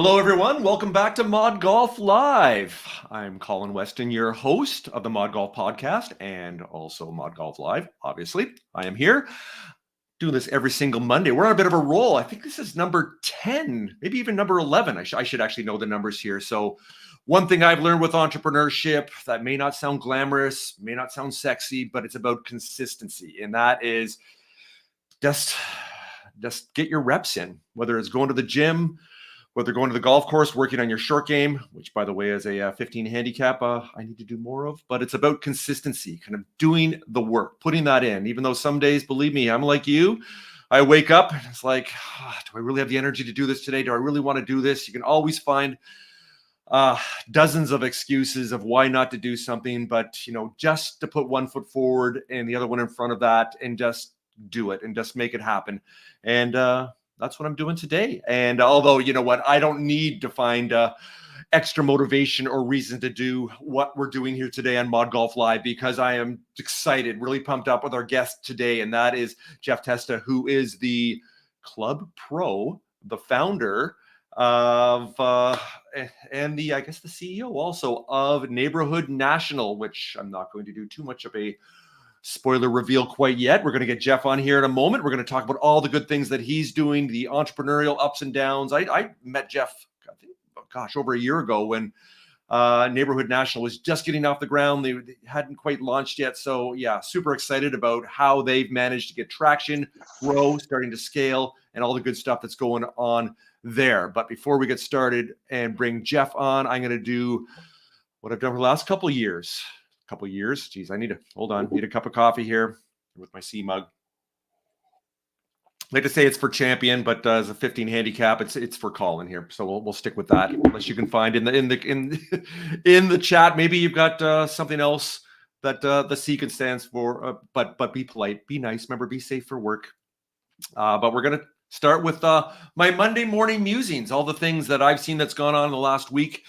Hello, everyone. Welcome back to ModGolf Live. I'm Colin Weston, your host of the ModGolf podcast and also ModGolf Live. Obviously, I am here doing this every single Monday. We're on a bit of a roll. I think this is number 10, maybe even number 11. I should actually know the numbers here. So one thing I've learned with entrepreneurship that may not sound glamorous, may not sound sexy, but it's about consistency. And that is just get your reps in, whether it's going to the gym, whether going to the golf course, working on your short game, which, by the way, is a 15 handicap I need to do more of. But it's about consistency, kind of doing the work, putting that in. Even though some days, believe me, I'm like you. I wake up and it's like, do I really have the energy to do this today? Do I really want to do this? You can always find dozens of excuses of why not to do something. But, just to put one foot forward and the other one in front of that and just do it and just make it happen. And that's what I'm doing today. And although, you know what, I don't need to find extra motivation or reason to do what we're doing here today on ModGolf Live, because I am excited, really pumped up with our guest today. And that is Jeff Testa, who is the club pro, the founder of, and the CEO also of Neighborhood National, which I'm not going to do too much of a spoiler reveal quite yet. We're going to get Jeff on here in a moment. We're going to talk about all the good things that he's doing, the entrepreneurial ups and downs. I met Jeff, I think, over a year ago when Neighborhood National was just getting off the ground. They hadn't quite launched yet. So yeah, super excited about how they've managed to get traction, grow, starting to scale, and all the good stuff that's going on there. But before we get started and bring Jeff on, I'm going to do what I've done for the last couple of years. Geez, I need a cup of coffee here with my C mug. I like to say it's for champion, but as a 15 handicap, it's for Colin here. So we'll stick with that, unless you can find in the chat. Maybe you've got something else that the C can stands for. But be polite, be nice. Remember, be safe for work. But we're gonna start with my Monday morning musings, all the things that I've seen that's gone on in the last week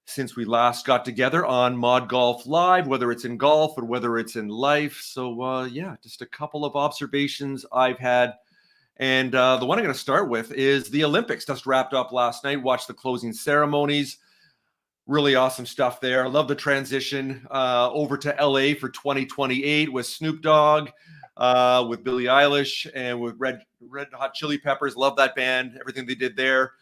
since we last got together on ModGolf Live, whether it's in golf or whether it's in life. So just a couple of observations I've had. And the one I'm going to start with is the Olympics just wrapped up last night. Watched the closing ceremonies. Really awesome stuff there. I love the transition over to LA for 2028 with Snoop Dogg, with Billie Eilish, and with Red Hot Chili Peppers. Love that band, everything they did there.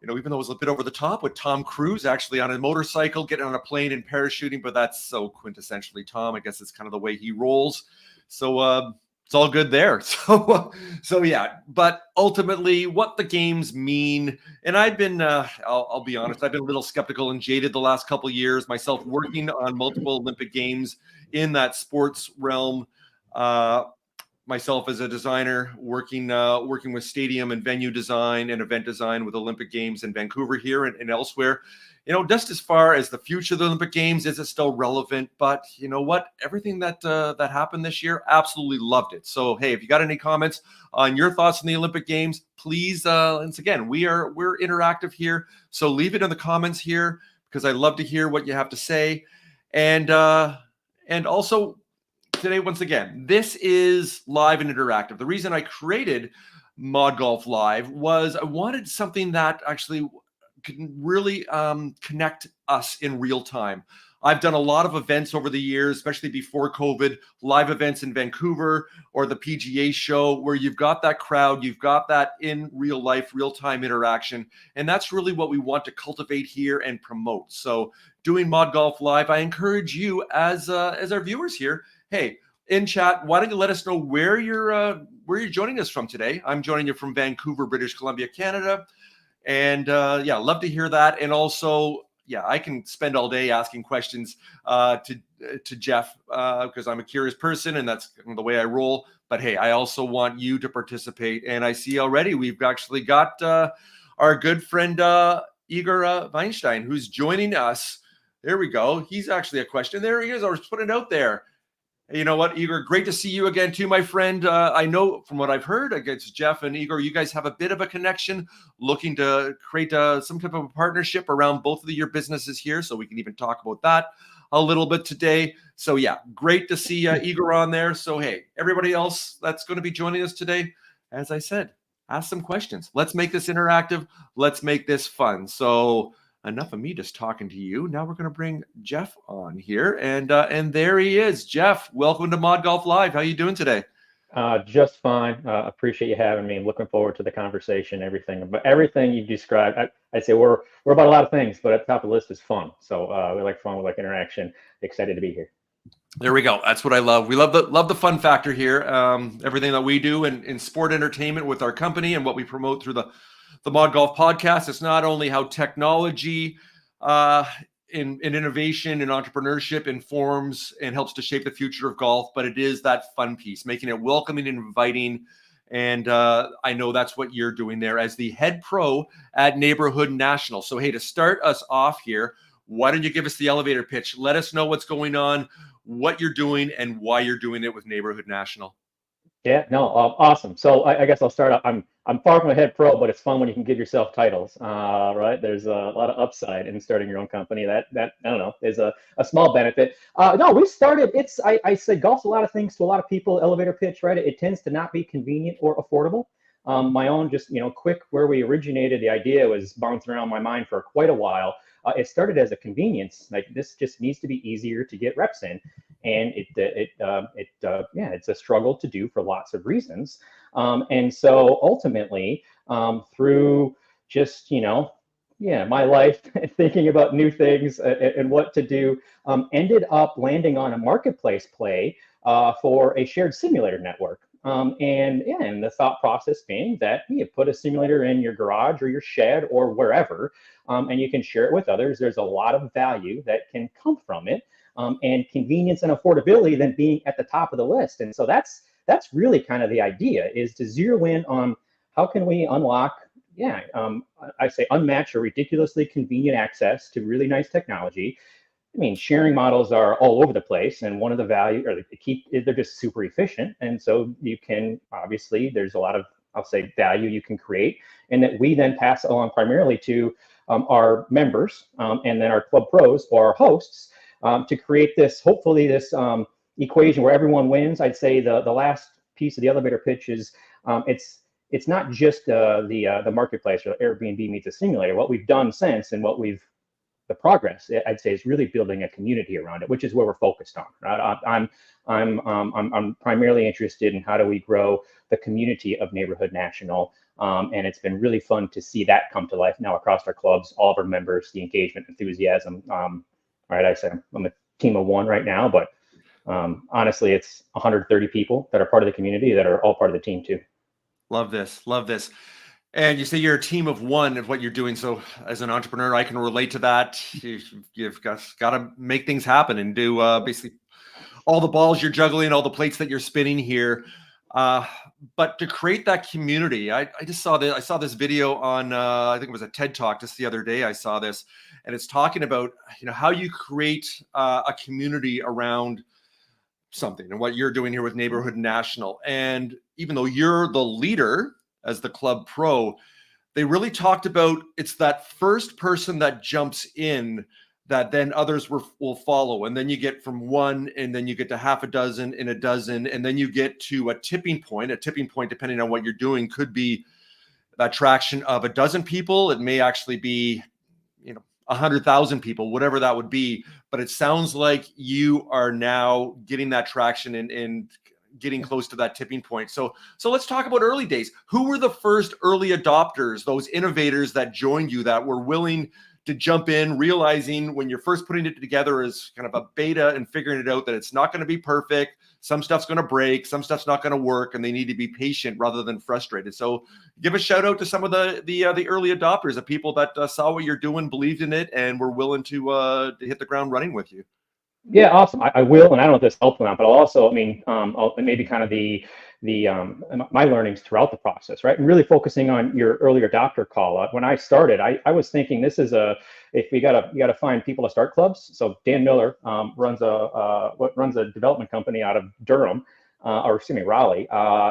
Even though it was a bit over the top with Tom Cruise actually on a motorcycle, getting on a plane and parachuting, but that's so quintessentially Tom. I guess it's kind of the way he rolls. So it's all good there. So yeah, but ultimately what the games mean, and I've been, I'll be honest, I've been a little skeptical and jaded the last couple of years, myself working on multiple Olympic games in that sports realm. Myself as a designer, working with stadium and venue design and event design with Olympic Games in Vancouver here and elsewhere. Just as far as the future of the Olympic Games, is it still relevant? But you know what? Everything that happened this year, absolutely loved it. So hey, if you got any comments on your thoughts on the Olympic Games, please. Once again, we're interactive here, so leave it in the comments here because I love to hear what you have to say, and also. Today, once again, this is live and interactive. The reason I created ModGolf Live was I wanted something that actually could really connect us in real time. I've done a lot of events over the years, especially before COVID, live events in Vancouver or the PGA show where you've got that crowd, you've got that in real life, real-time interaction. And that's really what we want to cultivate here and promote. So doing ModGolf Live, I encourage you as our viewers here, hey, in chat, why don't you let us know where you're joining us from today? I'm joining you from Vancouver, British Columbia, Canada. And love to hear that. And also, I can spend all day asking questions to Jeff because I'm a curious person and that's the way I roll. But hey, I also want you to participate. And I see already we've actually got our good friend Igor Weinstein, who's joining us. There we go. He's actually a question. There he is. I was putting it out there. You know what, Igor, great to see you again too, my friend. I know from what I've heard, I guess Jeff and Igor, you guys have a bit of a connection, looking to create some type of a partnership around both of your businesses here. So we can even talk about that a little bit today. So yeah, great to see Igor on there. So hey, everybody else that's going to be joining us today, as I said, ask some questions. Let's make this interactive. Let's make this fun. So enough of me just talking to you. Now we're going to bring Jeff on here, and there he is. Jeff, welcome to ModGolf Live. How you doing today? Just fine. Appreciate you having me. I'm looking forward to the conversation. Everything you described. I'd say we're about a lot of things, but at the top of the list is fun. So we like fun, we like interaction. Excited to be here. There we go. That's what I love. We love the fun factor here. Everything that we do in sport entertainment with our company and what we promote through the ModGolf podcast. It's not only how technology in innovation and entrepreneurship informs and helps to shape the future of golf, but it is that fun piece, making it welcoming and inviting. And I know that's what you're doing there as the head pro at Neighborhood National. So, hey, to start us off here, why don't you give us the elevator pitch? Let us know what's going on, what you're doing, and why you're doing it with Neighborhood National. Yeah, no, awesome. So I guess I'll start out. I'm far from a head pro, but it's fun when you can give yourself titles, right? There's a lot of upside in starting your own company. That I don't know is a small benefit. No, we started. I say golf's a lot of things to a lot of people. Elevator pitch, right? It tends to not be convenient or affordable. My own, just quick where we originated. The idea was bouncing around my mind for quite a while. It started as a convenience. Like, this just needs to be easier to get reps in, and it's a struggle to do for lots of reasons. And so ultimately, through just my life thinking about new things and what to do, ended up landing on a marketplace play for a shared simulator network. And the thought process being that you put a simulator in your garage or your shed or wherever, and you can share it with others. There's a lot of value that can come from it, and convenience and affordability then being at the top of the list. And so that's really kind of the idea, is to zero in on how can we unlock, I say unmatched or ridiculously convenient access to really nice technology. I mean, sharing models are all over the place, and one of the value, or they're just super efficient. And so you can, obviously, there's a lot of, I'll say, value you can create, and that we then pass along primarily to our members, and then our club pros or our hosts, to create this, hopefully this equation where everyone wins. I'd say the last piece of the elevator pitch is it's not just the marketplace or Airbnb meets a simulator. What we've done since, and the progress, I'd say, is really building a community around it, which is where we're focused on. Right? I'm primarily interested in how do we grow the community of Neighborhood National, and it's been really fun to see that come to life now across our clubs, all of our members, the engagement, enthusiasm. Right, I said I'm a team of one right now, but honestly, it's 130 people that are part of the community that are all part of the team too. Love this. And you say you're a team of one of what you're doing. So as an entrepreneur, I can relate to that. You've got to make things happen and do basically all the balls you're juggling, all the plates that you're spinning here. But to create that community, I just saw this. I saw this video on, I think it was a TED Talk just the other day. I saw this, and it's talking about how you create a community around something, and what you're doing here with Neighborhood National. And even though you're the leader as the club pro, they really talked about it's that first person that jumps in that then others will follow. And then you get from one, and then you get to half a dozen and a dozen, and then you get to a tipping point. A tipping point, depending on what you're doing, could be that traction of a dozen people. It may actually be 100,000 people, whatever that would be. But it sounds like you are now getting that traction and getting close to that tipping point. So let's talk about early days. Who were the first early adopters, those innovators that joined you, that were willing to jump in, realizing when you're first putting it together as kind of a beta and figuring it out that it's not going to be perfect, some stuff's going to break, some stuff's not going to work, and they need to be patient rather than frustrated. So give a shout out to some of the early adopters, the people that saw what you're doing, believed in it, and were willing to hit the ground running with you. Yeah, awesome. I will, and I don't know if this helps or not, but I'll also, maybe kind of my learnings throughout the process, right? And really focusing on your early adopter call out. When I started, I was thinking this is if you gotta find people to start clubs. So Dan Miller runs a development company out of Durham, Raleigh.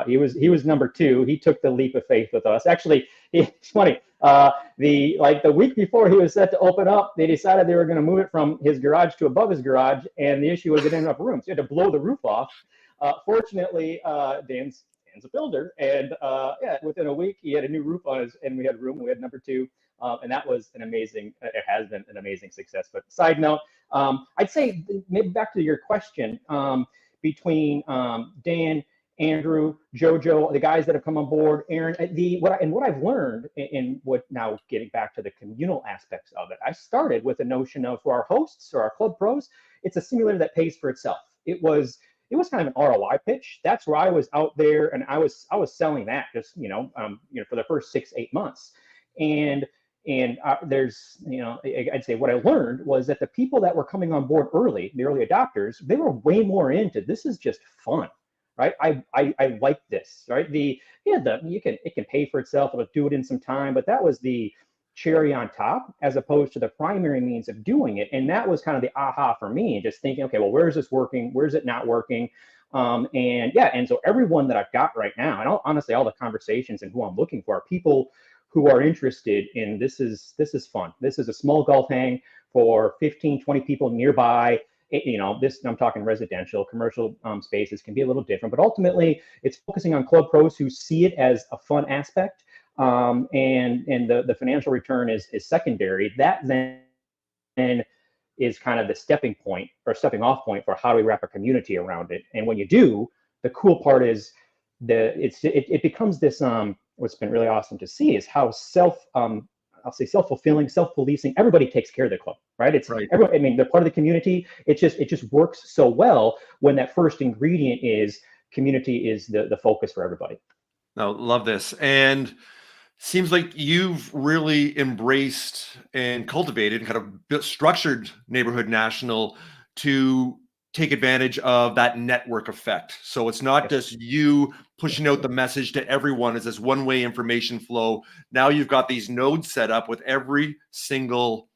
He was number two. He took the leap of faith with us. Actually, it's funny. The week before he was set to open up, they decided they were going to move it from his garage to above his garage, and the issue was it didn't have room, so you had to blow the roof off. Fortunately, Dan's Dan's a builder. And yeah, within a week, he had a new roof on his, and we had room. We had number two. And that was an amazing, it has been an amazing success. But side note, I'd say maybe back to your question, between Dan, Andrew, Jojo, the guys that have come on board, Aaron, what I've learned in what now getting back to the communal aspects of it, I started with a notion of, for our hosts or our club pros, it's a simulator that pays for itself. It was kind of an ROI pitch. That's where I was out there, and I was selling that just for the first 6-8 months, and there's I'd say what I learned was that the people that were coming on board early, the early adopters, they were way more into this is just fun. Right, I like this. Right, it can pay for itself. It'll do it in some time, but that was the cherry on top, as opposed to the primary means of doing it. And that was kind of the aha for me, just thinking, okay, well, where is this working? Where is it not working? And so everyone that I've got right now, and honestly, all the conversations and who I'm looking for are people who are interested in this is fun. This is a small golf hang for 15, 20 people nearby. I'm talking residential, commercial spaces can be a little different, but ultimately it's focusing on club pros who see it as a fun aspect, and the financial return is secondary. That then is kind of the stepping off point for how do we wrap a community around it. And when you do, the cool part is it becomes this what's been really awesome to see is how I'll say self-fulfilling, self-policing. Everybody takes care of the club, right? It's right. Everyone, I mean, they're part of the community. It just works so well when that first ingredient is community is the focus for everybody. No, love this. And seems like you've really embraced and cultivated and kind of structured Neighborhood National to take advantage of that network effect. So it's not just you pushing out the message to everyone as this one-way information flow. Now you've got these nodes set up with every single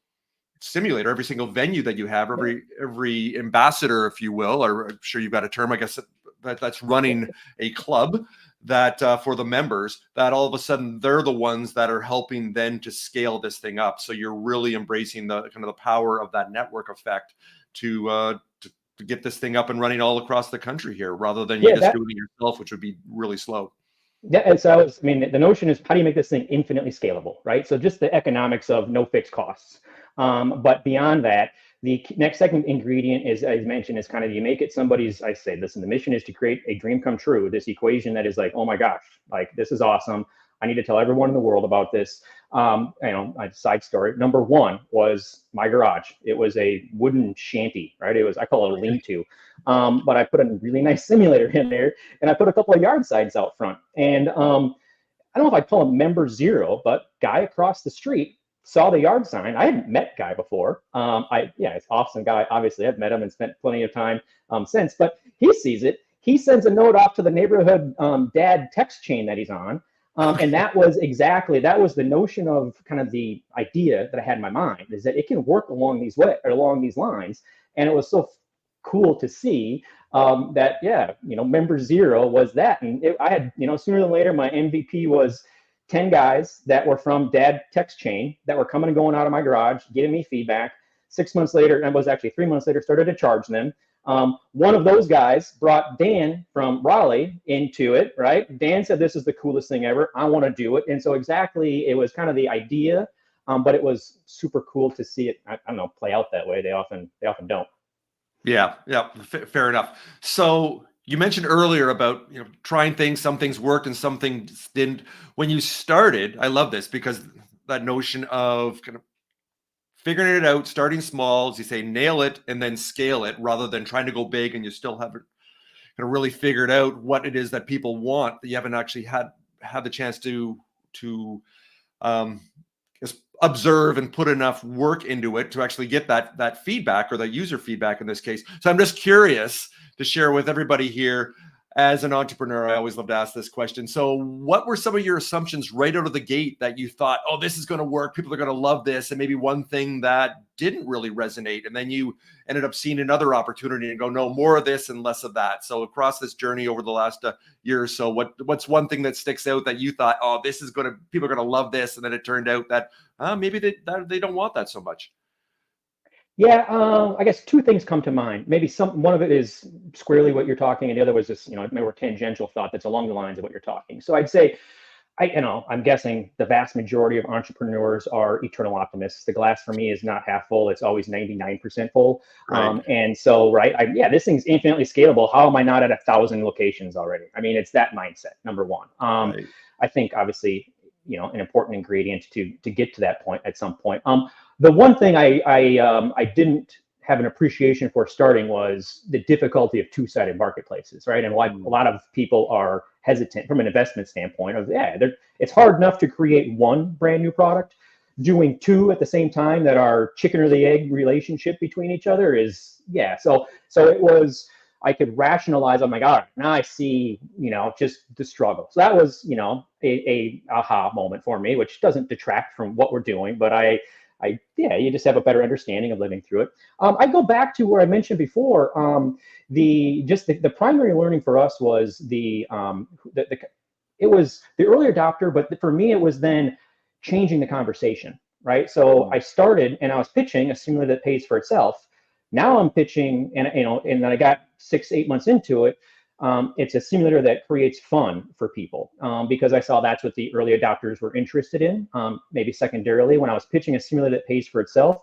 simulator, every single venue that you have, every ambassador, if you will, or I'm sure you've got a term, I guess, that's running a club that for the members, that all of a sudden they're the ones that are helping then to scale this thing up. So you're really embracing the kind of the power of that network effect to get this thing up and running all across the country here, rather than you just doing it yourself, which would be really slow. Yeah, so the notion is, how do you make this thing infinitely scalable, right? So just the economics of no fixed costs. But beyond that, the next second ingredient is, as mentioned, is kind of you make it somebody's, I say, listen, the mission is to create a dream come true, this equation that is like, oh my gosh, like this is awesome. I need to tell everyone in the world about this. A side story. Number one was my garage. It was a wooden shanty, right? I call it a lean-to. But I put a really nice simulator in there, and I put a couple of yard signs out front. And I don't know if I'd call him member zero, but guy across the street saw the yard sign. I hadn't met Guy before. It's an awesome guy. Obviously, I've met him and spent plenty of time since. But he sees it. He sends a note off to the neighborhood dad text chain that he's on. And that was the notion of kind of the idea that I had in my mind, is that it can work along these lines. And it was so cool to see that, member zero was that. And I had, sooner than later, my MVP was 10 guys that were from dad text chain that were coming and going out of my garage, giving me feedback. 6 months later, and it was actually 3 months later, started to charge them. One of those guys brought Dan from Raleigh into it, right? Dan said, this is the coolest thing ever. I want to do it. And so it was kind of the idea, but it was super cool to see it, I don't know, play out that way. They often don't. Yeah. Fair enough. So you mentioned earlier about, trying things, some things worked and some things didn't. When you started, I love this because that notion of kind of figuring it out, starting small, as you say, nail it and then scale it, rather than trying to go big and you still haven't kind of really figured out what it is that people want, that you haven't actually had the chance to just observe and put enough work into it to actually get that feedback, or that user feedback in this case. So I'm just curious to share with everybody here. As an entrepreneur, I always love to ask this question. So what were some of your assumptions right out of the gate that you thought, oh, this is going to work, people are going to love this, and maybe one thing that didn't really resonate, and then you ended up seeing another opportunity and go, no, more of this and less of that. So across this journey over the last year or so, what's one thing that sticks out that you thought, oh, people are going to love this, and then it turned out that maybe they don't want that so much? Yeah, I guess two things come to mind. Maybe one of it is squarely what you're talking, and the other was just, more tangential thought that's along the lines of what you're talking. So I'd say, I'm guessing the vast majority of entrepreneurs are eternal optimists. The glass for me is not half full; it's always 99% full. Right. And so, right, this thing's infinitely scalable. How am I not at 1,000 locations already? I mean, it's that mindset. Number one. Right. I think obviously, an important ingredient to get to that point at some point. The one thing I didn't have an appreciation for starting was the difficulty of two-sided marketplaces, right? And why a lot of people are hesitant from an investment standpoint of, it's hard enough to create one brand new product. Doing two at the same time that are chicken or the egg relationship between each other is, So it was, I could rationalize, oh my God, now I see, just the struggle. So that was, a aha moment for me, which doesn't detract from what we're doing, but you just have a better understanding of living through it. I go back to where I mentioned before. The primary learning for us was it was the early adopter, but for me it was then changing the conversation, right? So I started and I was pitching a simulator that pays for itself. Now I'm pitching, and then I got 6-8 months into it. It's a simulator that creates fun for people, because I saw that's what the early adopters were interested in. Maybe secondarily, when I was pitching a simulator that pays for itself,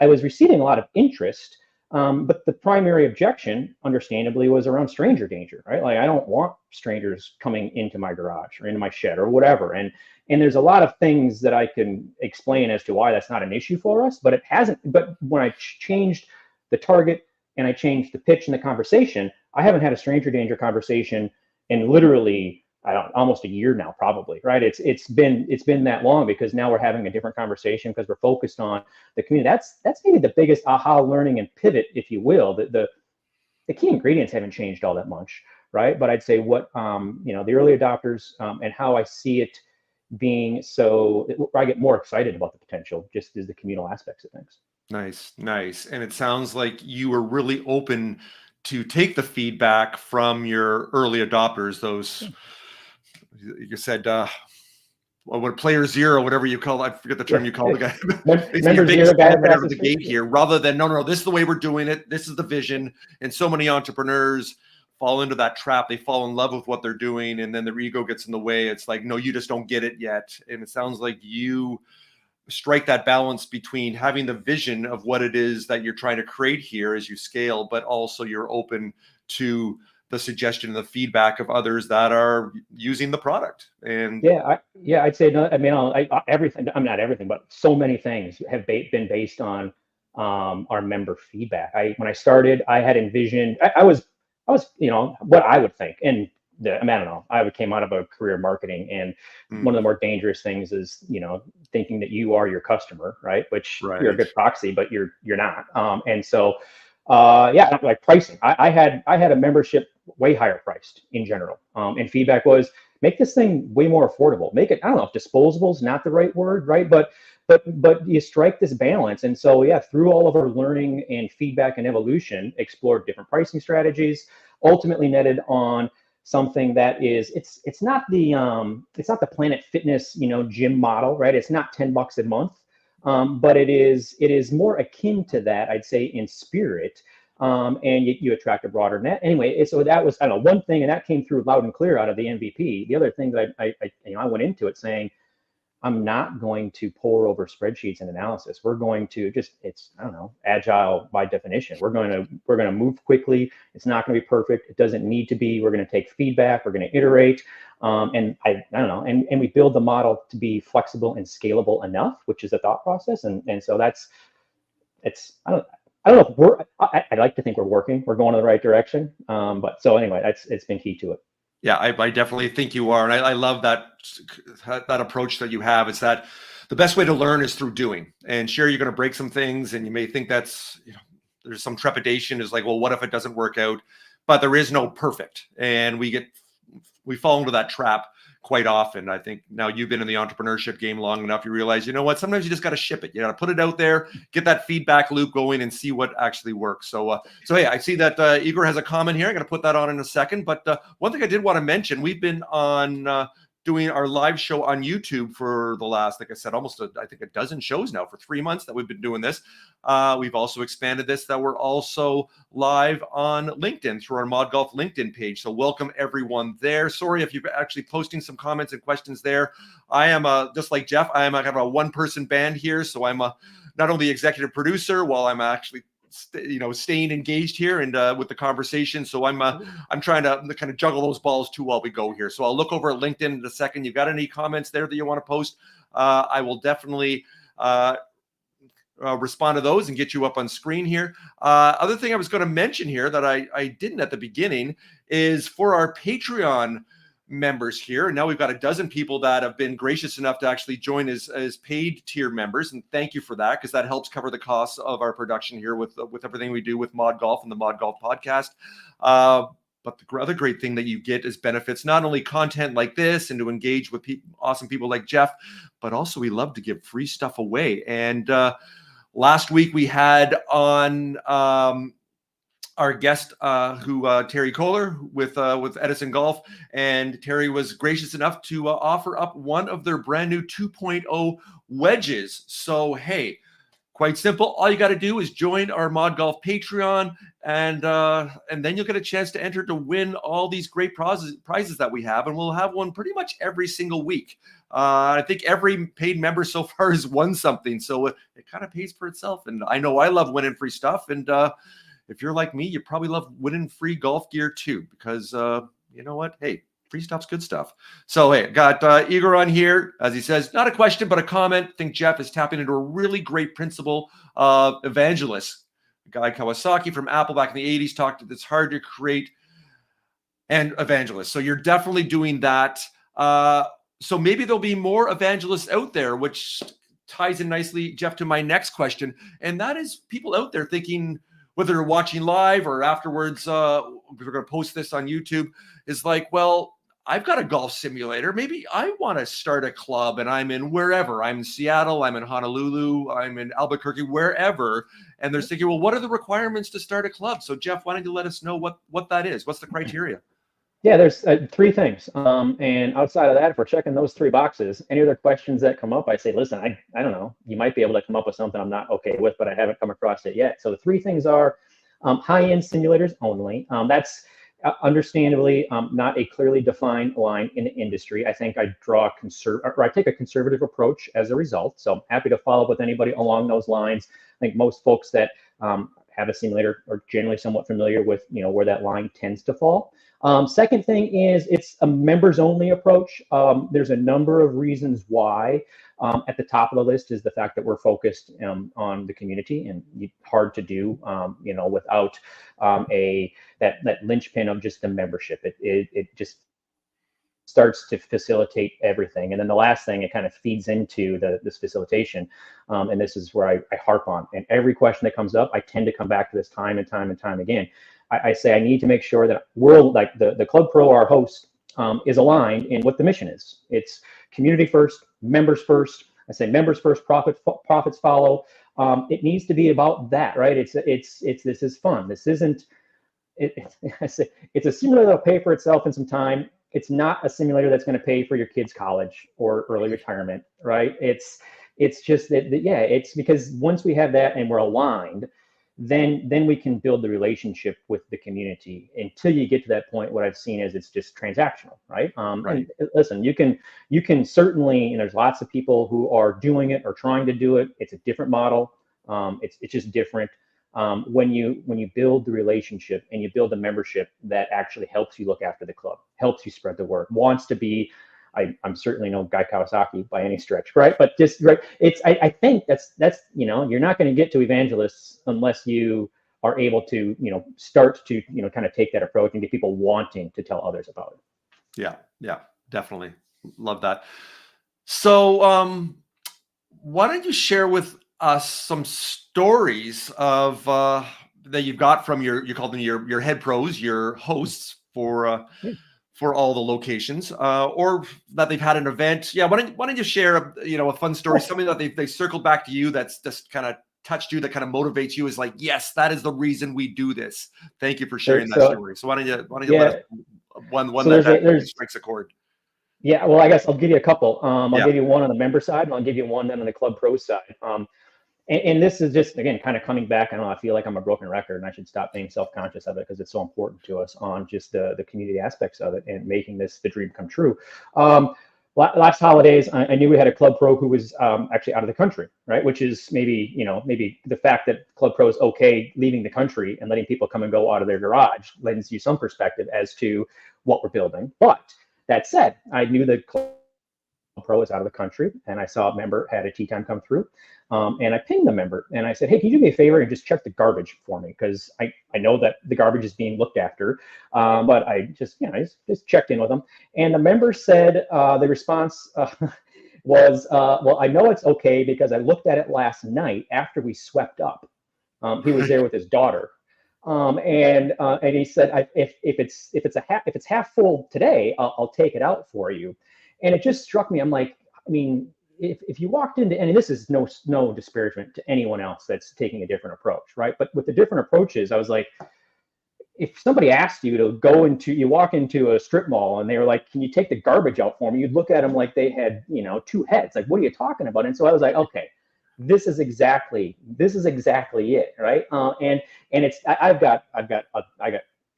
I was receiving a lot of interest, but the primary objection, understandably, was around stranger danger, right? Like, I don't want strangers coming into my garage or into my shed or whatever. And there's a lot of things that I can explain as to why that's not an issue for us, but it hasn't. But when I changed the target and I changed the pitch and the conversation, I haven't had a stranger danger conversation in literally, almost a year now, probably, right? It's been that long, because now we're having a different conversation because we're focused on the community. That's maybe the biggest aha learning and pivot, if you will. The key ingredients haven't changed all that much, right? But I'd say what the early adopters, and how I see it being, so I get more excited about the potential just as the communal aspects of things. Nice. And it sounds like you were really open to take the feedback from your early adopters, those, you said, what, player zero, whatever you call it. I forget the term you call the guy. Member zero guy right out of the gate here, rather than, no, this is the way we're doing it. This is the vision. And so many entrepreneurs fall into that trap. They fall in love with what they're doing, and then their ego gets in the way. It's like, no, you just don't get it yet. And it sounds like you strike that balance between having the vision of what it is that you're trying to create here as you scale, but also you're open to the suggestion and the feedback of others that are using the product. And I'd say no. I mean, everything. I'm not everything, but so many things have been based on our member feedback. When I started, I had envisioned. I was what I would think, and I don't know. I came out of a career in marketing, and one of the more dangerous things is, thinking that you are your customer, right? Which you're a good proxy, but you're not. And so, like pricing. I had a membership way higher priced in general, and feedback was, make this thing way more affordable. Make it, I don't know if disposable is not the right word, right? But you strike this balance. And so, through all of our learning and feedback and evolution, explored different pricing strategies, ultimately netted on something that is, it's not the Planet Fitness, gym model, right? It's not $10 a month, but it is more akin to that, I'd say, in spirit. And you attract a broader net. Anyway, so that was, one thing, and that came through loud and clear out of the MVP. The other thing that I went into it saying, I'm not going to pore over spreadsheets and analysis. We're going to it's agile by definition. We're going to move quickly. It's not going to be perfect. It doesn't need to be. We're going to take feedback. We're going to iterate. And we build the model to be flexible and scalable enough, which is the thought process. And so I don't know if I like to think we're working. We're going in the right direction. But so anyway, it's been key to it. Yeah, I definitely think you are. And I love that approach that you have. It's that the best way to learn is through doing. And sure, you're going to break some things, and you may think that's, there's some trepidation, is like, well, what if it doesn't work out? But there is no perfect. And we fall into that trap quite often. I think now you've been in the entrepreneurship game long enough, you realize, sometimes you just got to ship it. You got to put it out there, get that feedback loop going, and see what actually works. So hey, I see that Igor has a comment here. I'm going to put that on in a second. But one thing I did want to mention, we've been on doing our live show on YouTube for the last, like I said, almost I think a dozen shows now for 3 months that we've been doing this. We've also expanded this, that we're also live on LinkedIn through our ModGolf LinkedIn page. So welcome everyone there. Sorry if you're actually posting some comments and questions there. I am just like Jeff, I am kind of a one-person band here. So I'm not only executive producer while I'm actually staying engaged here and with the conversation. So I'm trying to kind of juggle those balls too while we go here. So I'll look over at LinkedIn in a second. You've got any comments there that you want to post? I will definitely respond to those and get you up on screen here. Other thing I was going to mention here that I didn't at the beginning is for our Patreon members here. And now we've got a dozen people that have been gracious enough to actually join as paid tier members. And thank you for that, because that helps cover the costs of our production here with everything we do with ModGolf and the ModGolf podcast. But the other great thing that you get is benefits, not only content like this and to engage with awesome people like Jeff, but also we love to give free stuff away. And last week we had on our guest, Terry Kohler with Edison Golf, and Terry was gracious enough to offer up one of their brand new 2.0 wedges. So hey, quite simple. All you got to do is join our ModGolf Patreon, and then you'll get a chance to enter to win all these great prizes that we have, and we'll have one pretty much every single week. I think every paid member so far has won something, so it kind of pays for itself. And I know I love winning free stuff, and if you're like me, you probably love winning free golf gear too, because you know what? Hey, free stuff's good stuff. So hey, got Igor on here, as he says, not a question, but a comment. I think Jeff is tapping into a really great principle of evangelist. Guy Kawasaki from Apple back in the 80s talked that it's hard to create an evangelist. So you're definitely doing that. So maybe there'll be more evangelists out there, which ties in nicely, Jeff, to my next question. And that is people out there thinking, whether they're watching live or afterwards, we're going to post this on YouTube, is like, well, I've got a golf simulator. Maybe I want to start a club, and I'm in wherever. I'm in Seattle, I'm in Honolulu, I'm in Albuquerque, wherever. And they're thinking, well, what are the requirements to start a club? So Jeff, why don't you let us know what that is? What's the criteria? Yeah, there's 3 things. And outside of that, if we're checking those 3 boxes, any other questions that come up, I say, listen, I don't know. You might be able to come up with something I'm not okay with, but I haven't come across it yet. So the 3 things are high-end simulators only. That's understandably not a clearly defined line in the industry. I think I take a conservative approach as a result. So I'm happy to follow up with anybody along those lines. I think most folks that have a simulator are generally somewhat familiar with where that line tends to fall. Second thing is it's a members only approach. There's a number of reasons why. At the top of the list is the fact that we're focused on the community, and hard to do without that linchpin of just the membership. It just starts to facilitate everything. And then the last thing, it kind of feeds into this facilitation. And this is where I harp on. And every question that comes up, I tend to come back to this time and time and time again. I say I need to make sure that we're like the Club Pro, our host, is aligned in what the mission is. It's community first, members first. I say members first, profits follow. It needs to be about that, right? It's this is fun. This isn't. It's a simulator that'll pay for itself in some time. It's not a simulator that's going to pay for your kid's college or early retirement, right? It's just that yeah. It's because once we have that and we're aligned, then we can build the relationship with the community. Until you get to that point, what I've seen is it's just transactional, right? Right. And listen, you can certainly, and there's lots of people who are doing it or trying to do it. It's a different model. It's just different. When you build the relationship and you build a membership that actually helps you look after the club, helps you spread the word, wants to be. I'm certainly no Guy Kawasaki by any stretch, right? But just right, I think that's you're not going to get to evangelists unless you are able to start to kind of take that approach and get people wanting to tell others about it. Yeah, definitely love that. So why don't you share with us some stories of that you've got from you call them your head pros, your hosts for all the locations, or that they've had an event. Yeah, why don't you share a fun story, something that they circled back to you that's just kind of touched you, that kind of motivates you, is like, yes, that is the reason we do this. Thank you for sharing that story. So why don't you let us one that strikes a chord. Yeah, well, I guess I'll give you a couple. I'll Yeah. give you one on the member side, and I'll give you one then on the Club Pro side. And this is just, again, kind of coming back. I don't know, I feel like I'm a broken record and I should stop being self-conscious of it because it's so important to us on just the community aspects of it and making this the dream come true. Last holidays, I knew we had a Club Pro who was actually out of the country, right? Which is maybe the fact that Club Pro is okay leaving the country and letting people come and go out of their garage lends you some perspective as to what we're building. But that said, I knew the Club Pro was out of the country, and I saw a member had a tee time come through, and I pinged the member and I said, "Hey, can you do me a favor and just check the garbage for me? Because I know that the garbage is being looked after, but I just checked in with them." And the member said the response was, "Well, I know it's okay because I looked at it last night after we swept up." He was there with his daughter. And he said, if it's half full today, I'll take it out for you. And it just struck me. I'm like, I mean, if you walked into, and this is no disparagement to anyone else that's taking a different approach, right? But with the different approaches, I was like, if somebody asked you to you walk into a strip mall and they were like, "Can you take the garbage out for me?" You'd look at them like they had, two heads. Like, what are you talking about? And so I was like, okay, this is exactly it, right? And I've got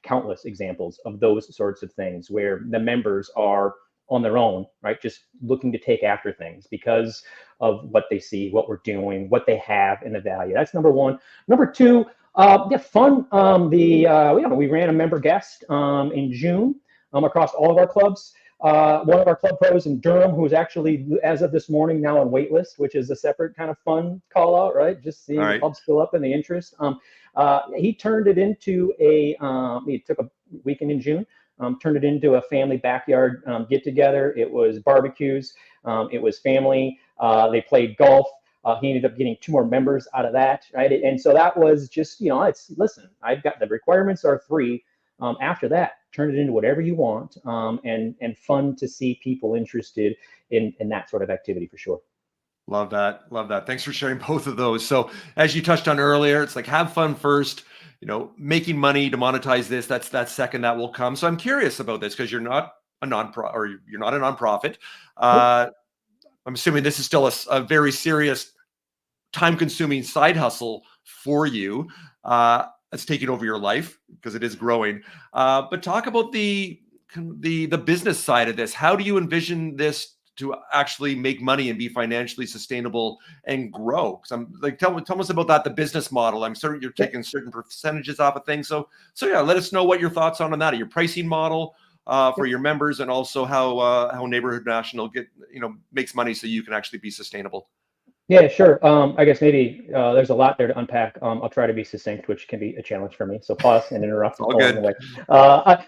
countless examples of those sorts of things where the members are on their own, right? Just looking to take after things because of what they see, what we're doing, what they have, and the value. That's number one. Number two, yeah, fun. We ran a member guest in June across all of our clubs. One of our club pros in Durham, who is actually, as of this morning, now on waitlist, which is a separate kind of fun call out, right? Just seeing the clubs fill up and the interest. He turned it into he took a weekend in June. Turned it into a family backyard get together. It was barbecues. It was family. They played golf. He ended up getting 2 more members out of that, right? And so that was just, listen, I've got the requirements are 3. After that, turn it into whatever you want, and fun to see people interested in that sort of activity for sure. Love that. Love that. Thanks for sharing both of those. So as you touched on earlier, it's like have fun first, making money to monetize this. That's second, that will come. So I'm curious about this because you're not a nonprofit. I'm assuming this is still a very serious, time-consuming side hustle for you. That's taking over your life because it is growing. But talk about the business side of this. How do you envision this to actually make money and be financially sustainable and grow? Because I'm like, tell us about that, the business model. I'm certain you're taking certain percentages off of things. So yeah, let us know what your thoughts on that, your pricing model for your members, and also how Neighborhood National makes money so you can actually be sustainable. Yeah, sure. I guess maybe there's a lot there to unpack. I'll try to be succinct, which can be a challenge for me. So pause and interrupt All along the good. way.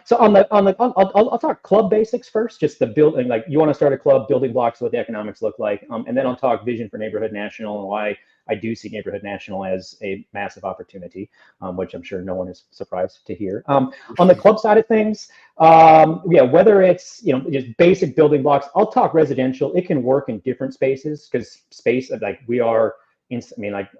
So I'll talk club basics first, just the building. Like you want to start a club, building blocks, what the economics look like, and then I'll talk vision for Neighborhood National and why I do see Neighborhood National as a massive opportunity, which I'm sure no one is surprised to hear. On the club side of things, whether it's just basic building blocks, I'll talk residential. It can work in different spaces because space, like we are I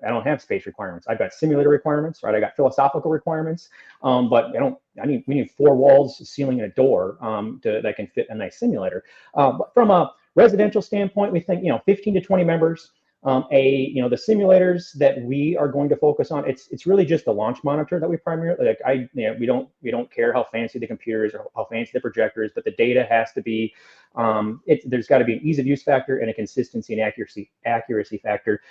don't have space requirements. I've got simulator requirements, right? I got philosophical requirements, but we need 4 walls, a ceiling, and a door that can fit a nice simulator. But from a residential standpoint, we think 15 to 20 members. The simulators that we are going to focus on, it's really just the launch monitor that we primarily we don't care how fancy the computers or how fancy the projector is, but the data has to be there's got to be an ease of use factor and a consistency and accuracy factor.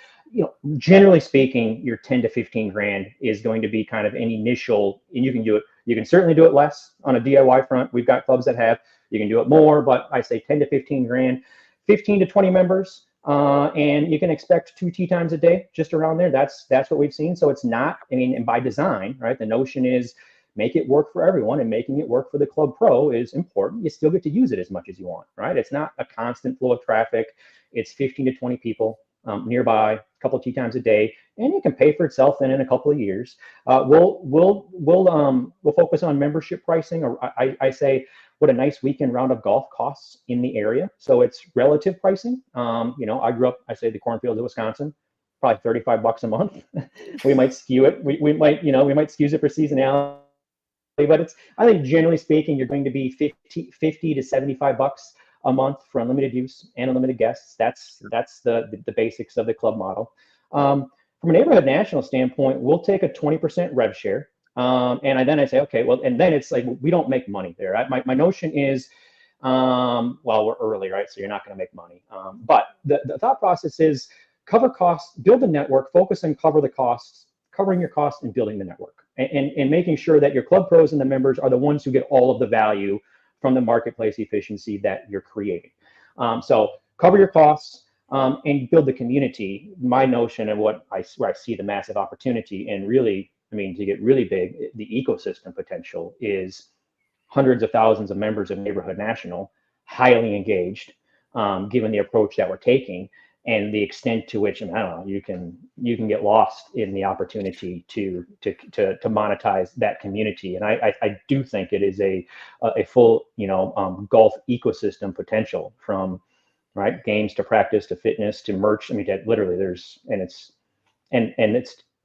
Generally speaking, your 10 to 15 grand is going to be kind of an initial, and you can do it. You can certainly do it less on a DIY front. We've got clubs that have. You can do it more, but I say 10 to 15 grand, 15 to 20 members. And you can expect 2 tee times a day, just around there. That's what we've seen. So it's not, and by design, right? The notion is make it work for everyone, and making it work for the club pro is important. You still get to use it as much as you want, right? It's not a constant flow of traffic. It's 15 to 20 people nearby, a couple of tee times a day, and it can pay for itself in a couple of years. We'll focus on membership pricing, or I say what a nice weekend round of golf costs in the area. So it's relative pricing. I grew up, I say the cornfields of Wisconsin, probably $35 a month. We might skew it. We might skew it for seasonality, but I think generally speaking, you're going to be 50 to $75 a month for unlimited use and unlimited guests. That's the basics of the club model. From a neighborhood national standpoint, we'll take a 20% rev share. And then I say, okay, well, and then it's like, we don't make money there. My notion is, well, we're early, right? So you're not going to make money. But the thought process is cover costs, build a network, focus and cover the costs, covering your costs and building the network, and making sure that your club pros and the members are the ones who get all of the value from the marketplace efficiency that you're creating. So cover your costs and build the community. My notion and where I see the massive opportunity, and really, I mean, to get really big, the ecosystem potential is hundreds of thousands of members of Neighborhood National, highly engaged, given the approach that we're taking and the extent to which, I don't know, you can get lost in the opportunity to monetize that community. And I do think it is a full, golf ecosystem potential, from right games to practice to fitness to merch. I mean, that literally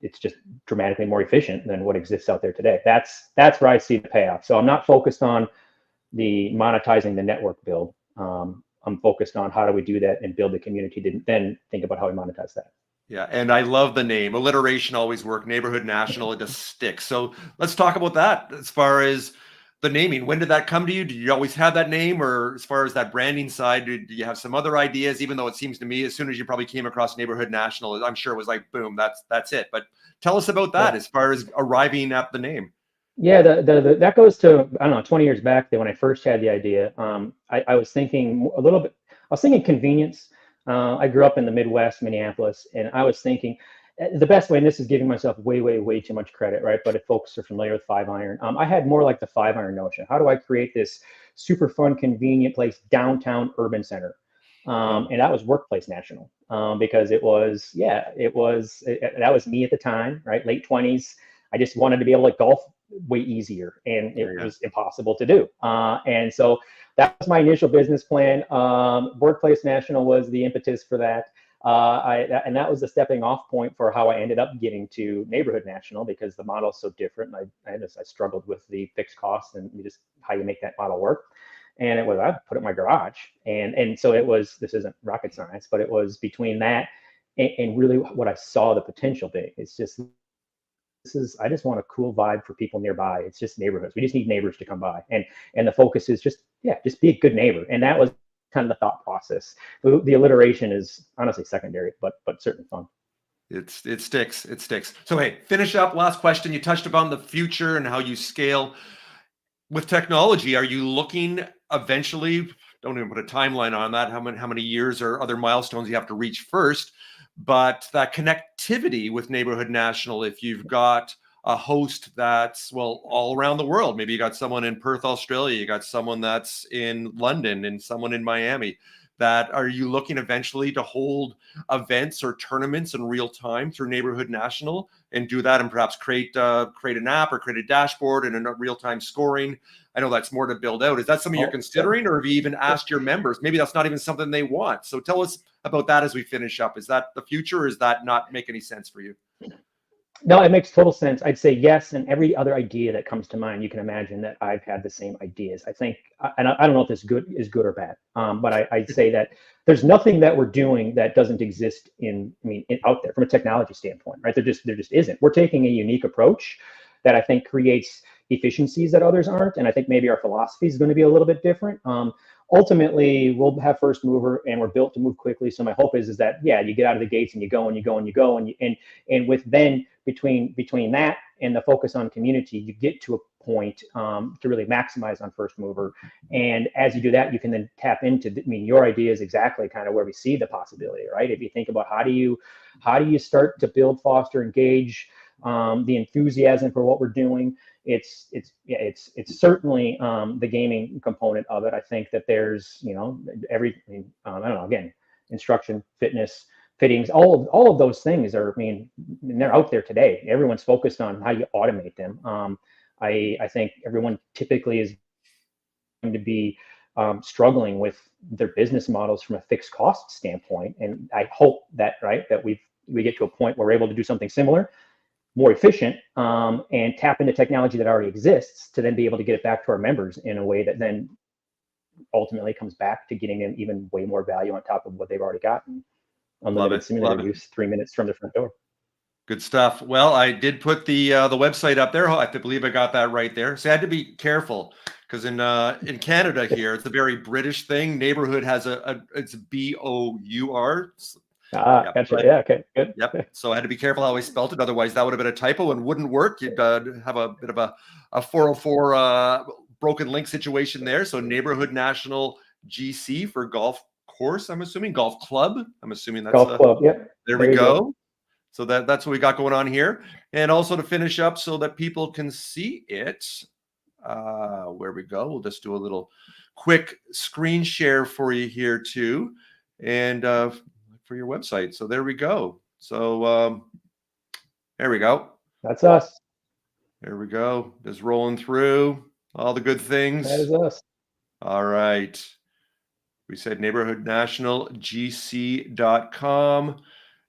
it's just dramatically more efficient than what exists out there today. That's where I see the payoff. So I'm not focused on the monetizing the network build. I'm focused on how do we do that and build the community, to then think about how we monetize that. Yeah, and I love the name. Alliteration always works. Neighborhood National, it just sticks. So let's talk about that as far as the naming. When did that come to you? Did you always have that name? Or as far as that branding side, did you have some other ideas? Even though it seems to me, as soon as you probably came across Neighborhood National, I'm sure it was like, boom, that's it. But tell us about that, as far as arriving at the name. Yeah, that goes to, I don't know, 20 years back when I first had the idea. I was thinking a little bit, I was thinking convenience. I grew up in the Midwest, Minneapolis, and I was thinking the best way, and this is giving myself way too much credit, right? But if folks are familiar with 5-iron, I had more like the 5-iron notion. How do I create this super fun, convenient place, downtown urban center? And that was Workplace National, because that was me at the time, right? Late 20s. I just wanted to be able to golf way easier, and it was impossible to do. And so that was my initial business plan. Workplace National was the impetus for that. And that was the stepping off point for how I ended up getting to Neighborhood National, because the model is so different. And I struggled with the fixed costs and just how you make that model work. And it was, I put it in my garage. And so it was, this isn't rocket science, but it was between that and really what I saw the potential being. It's just, I just want a cool vibe for people nearby. It's just neighborhoods. We just need neighbors to come by. And the focus is just be a good neighbor. And that was kind of the thought process. The alliteration is honestly secondary, but certainly fun. It sticks. It sticks. So, hey, finish up. Last question. You touched upon the future and how you scale with technology. Are you looking eventually, don't even put a timeline on that, how many years or other milestones you have to reach first, but that connectivity with Neighborhood National, if you've got a host that's, well, all around the world, maybe you got someone in Perth, Australia, you got someone that's in London and someone in Miami, that are you looking eventually to hold events or tournaments in real time through Neighborhood National and do that, and perhaps create an app or create a dashboard and a real-time scoring? I know that's more to build out. Is that something you're considering, or have you even asked your members? Maybe that's not even something they want. So tell us about that as we finish up. Is that the future, or does that not make any sense for you? No, it makes total sense. I'd say yes, and every other idea that comes to mind, you can imagine that I've had the same ideas. I think, and I don't know if this is good or bad, but I'd say that there's nothing that we're doing that doesn't exist out there from a technology standpoint, right? There just isn't. We're taking a unique approach that I think creates efficiencies that others aren't, and I think maybe our philosophy is going to be a little bit different. Ultimately, we'll have first mover, and we're built to move quickly. So my hope is that you get out of the gates and you go and with then between that and the focus on community, you get to a point to really maximize on first mover. And as you do that, you can then tap into. Your idea is exactly kind of where we see the possibility, right? If you think about how do you start to build, foster, engage the enthusiasm for what we're doing. It's certainly the gaming component of it. I think that there's everything. I don't know. Again, instruction, fitness, fittings, all of those things are. They're out there today. Everyone's focused on how you automate them. I think everyone typically is going to be struggling with their business models from a fixed cost standpoint, and I hope that we get to a point where we're able to do something similar, more efficient, and tap into technology that already exists to then be able to get it back to our members in a way that then ultimately comes back to getting them even way more value on top of what they've already gotten. Love Unlimited it. simulator Love it. use, 3 minutes from the front door. Good stuff. Well, I did put the website up there. I believe I got that right there. So I had to be careful because in Canada here, it's a very British thing. Neighborhood has it's BOUR. Yeah, Gotcha. but, Yeah. Okay. Good. yep. So I had to be careful how I spelt it. Otherwise, that would have been a typo and wouldn't work. You'd have a bit of a 404 broken link situation there. So Neighborhood National GC for golf course. I'm assuming golf club. I'm assuming that's Golf club. Yep. there There we you go. So that's what we got going on here. And also to finish up so that people can see it, where we go, we'll just do a little quick screen share for you here too. And for your website. So there we go. So there we go. That's us. There we go. Just rolling through all the good things. That is us. All right. We said neighborhoodnationalgc.com.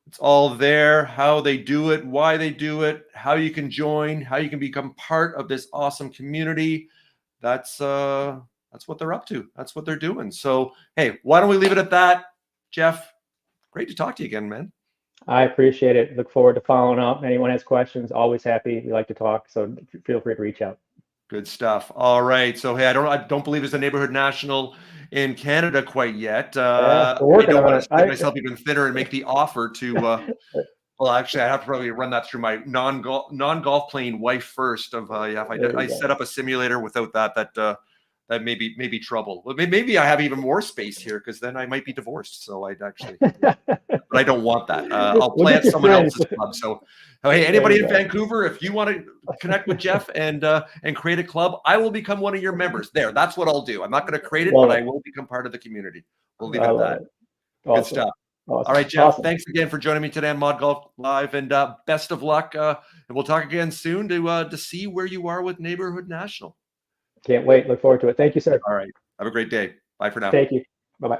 It's all there, how they do it, why they do it, how you can join, how you can become part of this awesome community. That's what they're up to. That's what they're doing. So, hey, why don't we leave it at that? Jeff, great to talk to you again, man. I appreciate it. Look forward to following up. Anyone has questions, always happy. We like to talk, so feel free to reach out. Good stuff. All right. So, hey, I don't believe there's a Neighborhood National in Canada quite yet. Yeah, I we're working don't on want it. to spread myself even thinner and make the offer to. Well, actually, I have to probably run that through my non-golf playing wife first. If I set up a simulator without that may be trouble. Well, maybe I have even more space here because then I might be divorced. So I'd actually, but I don't want that. I'll play at someone else's club. So, hey, anybody in Vancouver, if you want to connect with Jeff and create a club, I will become one of your members. There, that's what I'll do. I'm not going to create it, but I will become part of the community. We'll leave it at that. Awesome. Good stuff. Awesome. All right, Jeff. Awesome. Thanks again for joining me today on ModGolf Live, and best of luck. And we'll talk again soon to see where you are with Neighborhood National. Can't wait. Look forward to it. Thank you, sir. All right. Have a great day. Bye for now. Thank you. Bye-bye.